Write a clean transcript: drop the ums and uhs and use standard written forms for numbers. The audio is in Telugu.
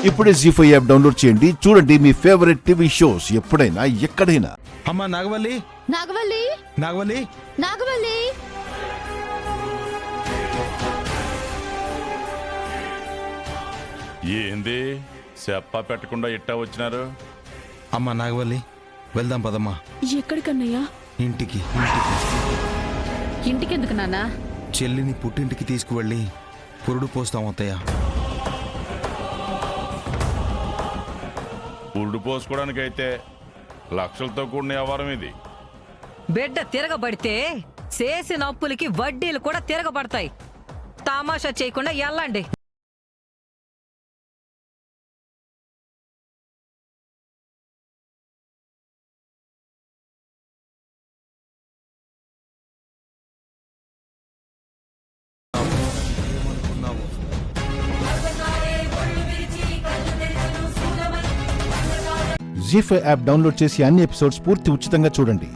ఇప్పుడే జీ5 యాప్ డౌన్లోడ్ చేయండి. చూడండి మీ ఫేవరెట్ టీవీ షోస్ ఎప్పుడైనా ఎక్కడైనా. అమ్మా నాగవల్లి, నాగవల్లి, నాగవల్లి, నాగవల్లి. ఏంది చెప్ప పెట్టకుండా ఇట్టా వచ్చినారు? అమ్మా నాగవల్లి, వెళ్దాం పదమ్మా. ఎక్కడికన్నయ్యా? ఇంటికి. ఇంటికెందుకు నాన్నా? చెల్లిని పుట్టింటికి తీసుకువెళ్ళి పురుడు పోస్తాం అత్తయ్య. పురుడు పోసుకోవడానికైతే లక్షలతో కూడిన వ్యవహారం ఇది. బిడ్డ తిరగబడితే చేసిన అప్పులకి వడ్డీలు కూడా తిరగబడతాయి. తమాషా చేయకుండా ఎల్లండి. జీ5 యాప్ డౌన్లోడ్ చేసి అన్ని ఎపిసోడ్స్ పూర్తి ఉచితంగా చూడండి.